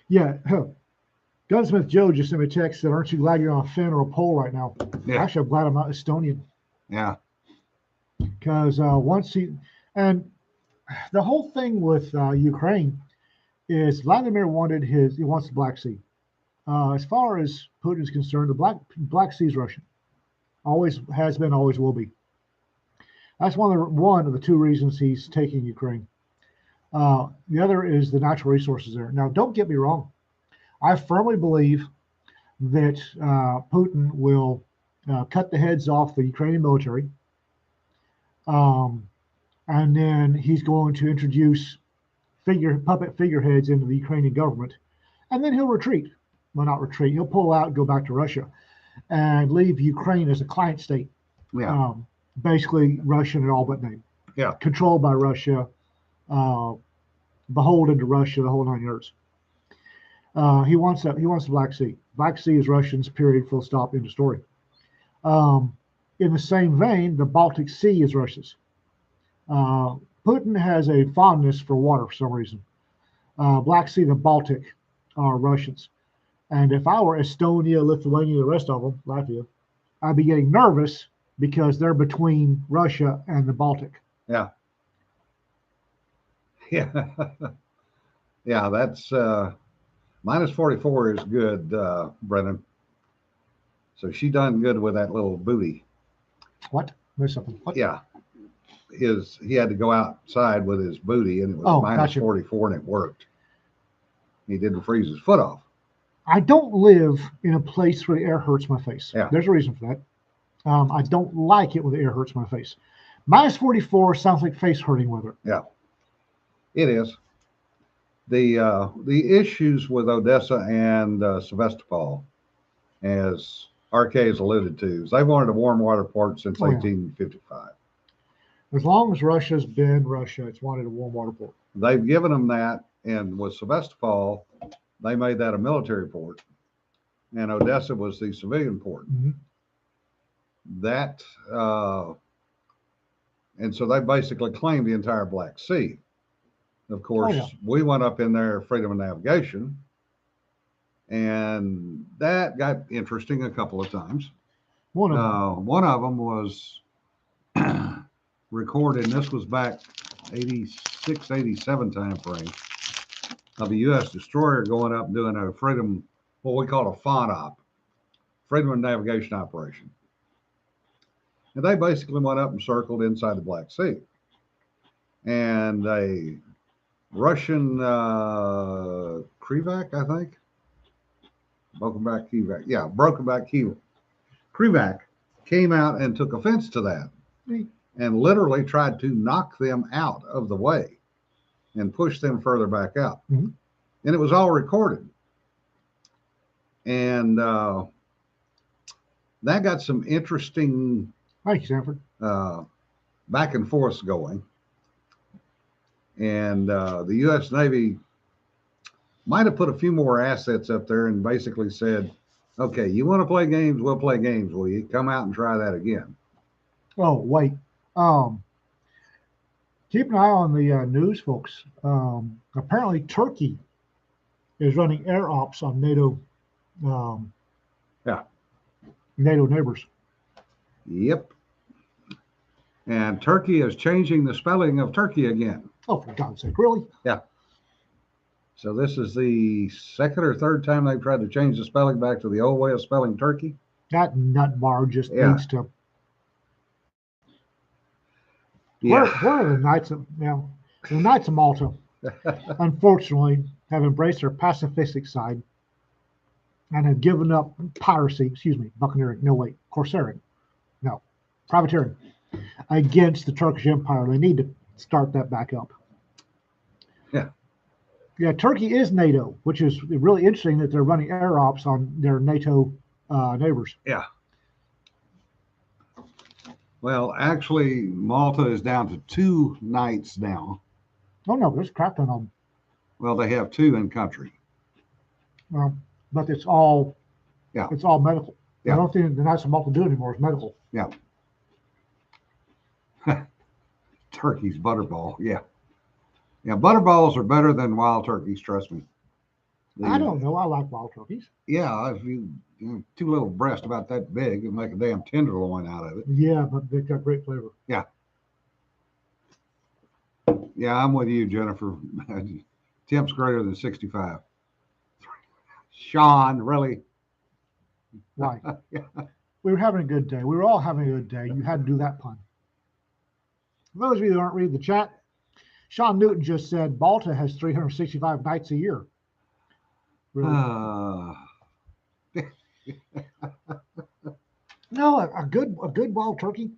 Yeah. Gunsmith Joe just sent me a text that, "Aren't you glad you're on a Finn or a pole right now?" Yeah. Actually, I'm glad I'm not Estonian. Yeah. Because and the whole thing with Ukraine is Vladimir he wants the Black Sea. As far as Putin is concerned, the Black Sea is Russian. Always has been, always will be. That's one of the 2 reasons he's taking Ukraine. The other is the natural resources there. Now, don't get me wrong. I firmly believe that Putin will cut the heads off the Ukrainian military. And then he's going to introduce puppet figureheads into the Ukrainian government. And then he'll retreat. Well, not retreat. He'll pull out and go back to Russia and leave Ukraine as a client state. Yeah. Basically Russian in all but name. Yeah. Controlled by Russia, beholden to Russia, the whole 9 yards. He wants the Black Sea. Black Sea is Russians, period, full stop, end of story. In the same vein, the Baltic Sea is Russia's. Putin has a fondness for water for some reason. Black Sea, the Baltic are Russians. And if I were Estonia, Lithuania, the rest of them, Latvia, I'd be getting nervous because they're between Russia and the Baltic. Yeah. Yeah. Yeah, that's minus 44 is good, Brennan. So she done good with that little booty. What? There's something. What? Yeah. He had to go outside with his booty and it was minus 44 and it worked. He didn't freeze his foot off. I don't live in a place where the air hurts my face. Yeah. There's a reason for that. I don't like it when the air hurts my face. Minus 44 sounds like face hurting weather. Yeah, it is. The issues with Odessa and Sevastopol, as RK has alluded to, is they've wanted a warm water port since 1855. As long as Russia's been Russia, it's wanted a warm water port. They've given them that, and with Sevastopol, they made that a military port, and Odessa was the civilian port. Mm-hmm. That And so they basically claimed the entire Black Sea. Of course, we went up in there, freedom of navigation, and that got interesting a couple of times. One of them was recorded, and this was back 86, 87 time frame, of a U.S. destroyer going up and doing a freedom, what we call a FONOP, freedom of navigation operation. And they basically went up and circled inside the Black Sea. And a Russian Krivac, I think. Broken back Krivac. Yeah, broken back Krivac came out and took offense to that and literally tried to knock them out of the way and push them further back out. And it was all recorded. And that got some interesting Thank you, Sanford. Back and forth going. And the U.S. Navy might have put a few more assets up there and basically said, okay, you want to play games? We'll play games. Will you come out and try that again? Oh, wait. Keep an eye on the news, folks. Apparently, Turkey is running air ops on NATO neighbors. Yep. And Turkey is changing the spelling of Turkey again. Oh, for God's sake, really? Yeah. So this is the second or third time they've tried to change the spelling back to the old way of spelling Turkey. That nut bar just needs to. Yeah. Where are the Knights of now? The Knights of Malta, unfortunately, have embraced their pacifistic side and have given up piracy. Buccaneering. No, wait, corsairing. No, privateering against the Turkish Empire. They need to start that back up. Yeah, Turkey is NATO, which is really interesting that they're running air ops on their NATO neighbors. Yeah. Well, actually, Malta is down to 2 knights now. Oh, no, there's crap on them. Well, they have 2 in country. But it's all medical. Yeah. I don't think the Knights of Malta do anymore. It's medical. Yeah. Turkey's butterball. Yeah. Yeah, butterballs are better than wild turkeys, trust me. I don't know. I like wild turkeys. Yeah, if you 2 little breasts about that big, you make a damn tenderloin out of it. Yeah, but they've got great flavor. Yeah. Yeah, I'm with you, Jennifer. Temps greater than 65. Sean, really? Right. We were having a good day. We were all having a good day. You had to do that pun. For those of you who aren't reading the chat, Sean Newton just said Malta has 365 nights a year. Really? No, a good wild turkey,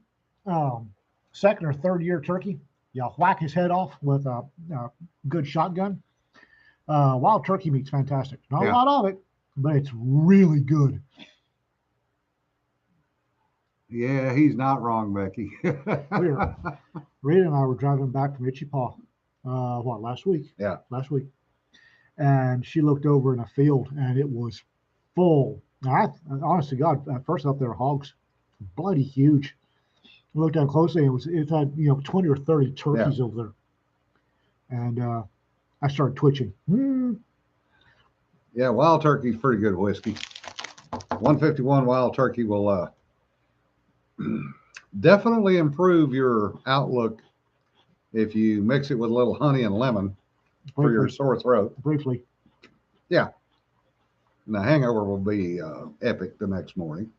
second or third year turkey, you whack his head off with a good shotgun. Wild turkey meat's fantastic. Not a lot of it, but it's really good. Yeah, he's not wrong, Becky. Rita and I were driving back from Itchy Paw, last week? Yeah. Last week. And she looked over in a field and it was full. Now, honest to God, at first I thought they were hogs. Bloody huge. I looked down closely and it had 20 or 30 turkeys over there. And I started twitching. Yeah, wild turkey's pretty good whiskey. 151 wild turkey will definitely improve your outlook if you mix it with a little honey and lemon for your sore throat. Briefly. Yeah. And the hangover will be epic the next morning.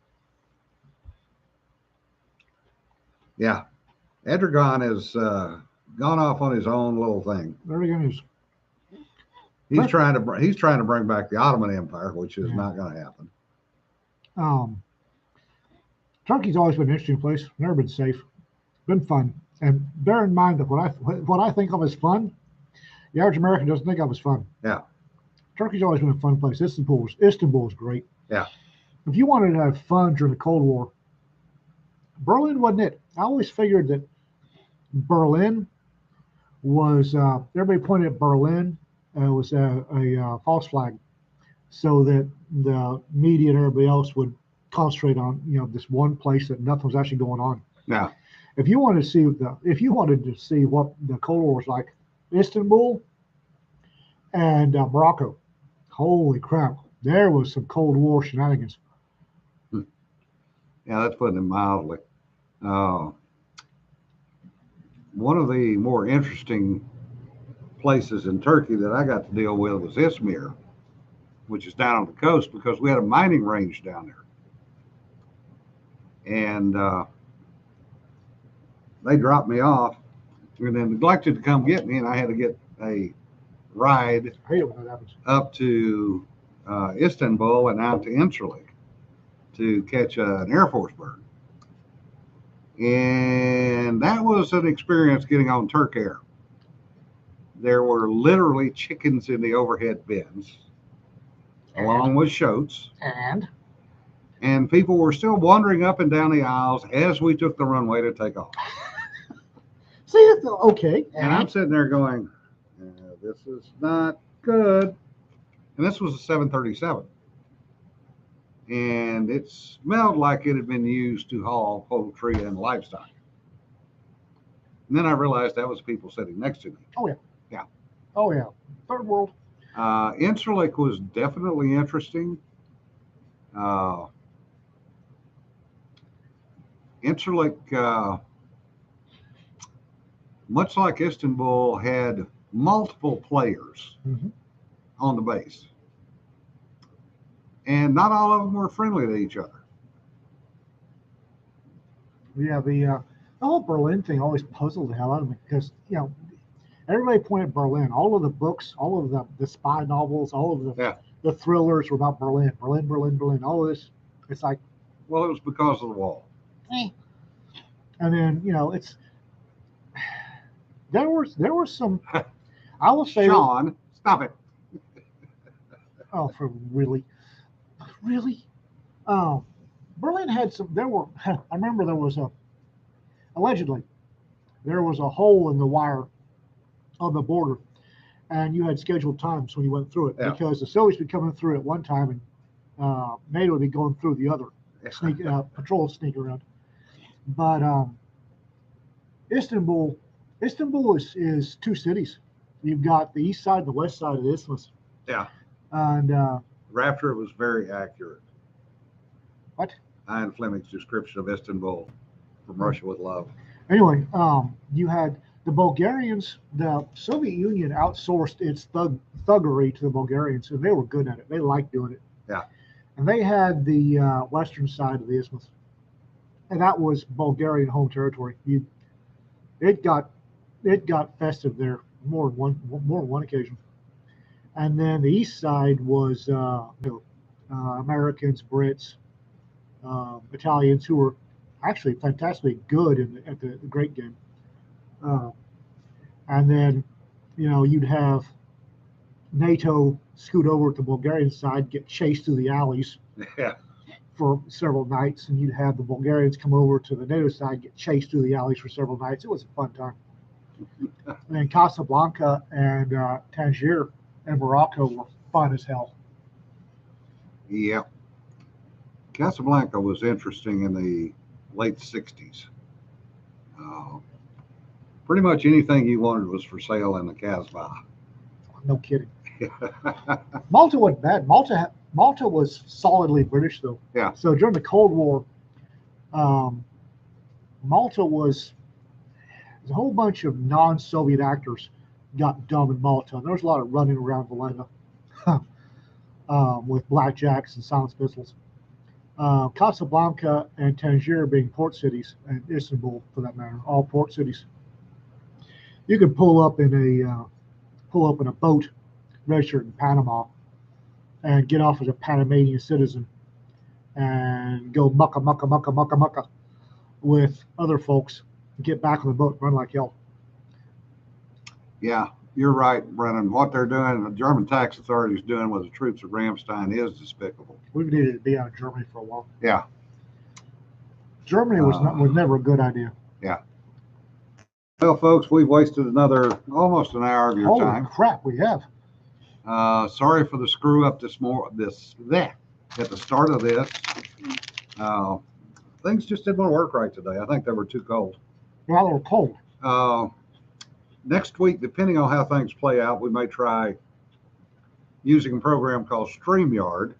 Yeah. Edragon has gone off on his own little thing. There he is. He's trying to bring back the Ottoman Empire, which is not going to happen. Turkey's always been an interesting place. Never been safe. Been fun. And bear in mind that what I think of as fun, the average American doesn't think of as fun. Yeah. Turkey's always been a fun place. Istanbul is great. Yeah. If you wanted to have fun during the Cold War, Berlin wasn't it. I always figured that Berlin was, everybody pointed at Berlin, it was a false flag, so that the media and everybody else would concentrate on, this one place that nothing was actually going on. Yeah. if you wanted to see what the Cold War was like, Istanbul and Morocco, holy crap, there was some Cold War shenanigans. Yeah, that's putting it mildly. One of the more interesting places in Turkey that I got to deal with was Izmir, which is down on the coast, because we had a mining range down there. And they dropped me off and then neglected to come get me, and I had to get a ride up to Istanbul and out to Incirlik to catch an Air Force bird. And that was an experience getting on Turk Air. There were literally chickens in the overhead bins, along with shoats. And people were still wandering up and down the aisles as we took the runway to take off. See, okay. And I'm sitting there going, this is not good. And this was a 737. And it smelled like it had been used to haul poultry and livestock. And then I realized that was people sitting next to me. Oh, yeah. Yeah. Oh, yeah. Third world. Incirlik was definitely interesting. Incirlik, much like Istanbul, had multiple players on the base. And not all of them were friendly to each other. Yeah, the whole Berlin thing always puzzled the hell out of me because, everybody pointed at Berlin. All of the books, all of the spy novels, all of the thrillers were about Berlin, Berlin, Berlin, Berlin. All of this, it's like, well, it was because of the wall. And then there was some. I will say, Sean, stop it. Oh, for really. Berlin had some. I remember allegedly there was a hole in the wire on the border, and you had scheduled times when you went through it because the Soviets would be coming through at one time, and NATO would be going through the other. Patrol sneak around. But Istanbul is two cities. You've got the east side and the west side of the isthmus. Yeah. And Rapture was very accurate. What? Ian Fleming's description of Istanbul from Russia with Love. Anyway, you had the Bulgarians. The Soviet Union outsourced its thuggery to the Bulgarians, and they were good at it. They liked doing it. Yeah. And they had the western side of the isthmus, and that was Bulgarian home territory. It got festive there more than one occasion. And then the east side was Americans, Brits, Italians, who were actually fantastically good at the Great Game. And then, you'd have NATO scoot over to the Bulgarian side, get chased through the alleys for several nights, and you'd have the Bulgarians come over to the NATO side, get chased through the alleys for several nights. It was a fun time. And then Casablanca and Tangier and Morocco were fun as hell. Yeah. Casablanca was interesting in the late 60s. Pretty much anything you wanted was for sale in the Casbah. No kidding. Malta wasn't bad. Malta was solidly British, though. Yeah. So during the Cold War, Malta was a whole bunch of non-Soviet actors got dumb in Malta. And there was a lot of running around Valletta with blackjacks and silenced pistols. Casablanca and Tangier being port cities, and Istanbul for that matter, all port cities. You could pull up in a boat registered in Panama and get off as a Panamanian citizen and go mucka with other folks, get back on the boat, run like hell. Yeah, you're right, Brennan. What they're doing, the German tax authorities doing with the troops at Ramstein is despicable. We've needed to be out of Germany for a while. Yeah. Germany was never a good idea. Yeah. Well, folks, we've wasted almost an hour of your time. Holy crap, we have. Sorry for the screw up at the start of this. Things just didn't want to work right today. I think they were too cold. They're a little cold. Next week, depending on how things play out, we may try using a program called StreamYard.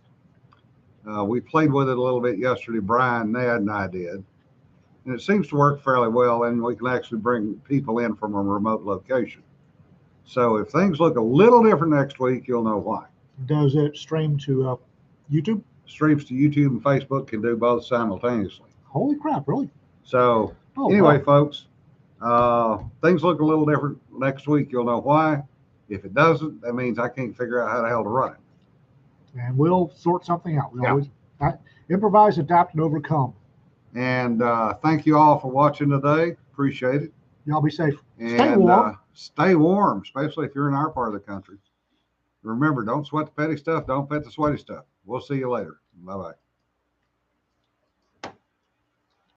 We played with it a little bit yesterday. Brian, Ned, and I did. And it seems to work fairly well, and we can actually bring people in from a remote location. So if things look a little different next week, you'll know why. Does it stream to YouTube? Streams to YouTube and Facebook, can do both simultaneously. Holy crap, really? So anyway, folks, things look a little different next week. You'll know why. If it doesn't, that means I can't figure out how the hell to run it. And we'll sort something out. We always improvise, adapt, and overcome. And thank you all for watching today. Appreciate it. Y'all be safe. And stay warm. Stay warm, especially if you're in our part of the country. Remember, don't sweat the petty stuff. Don't pet the sweaty stuff. We'll see you later. Bye-bye.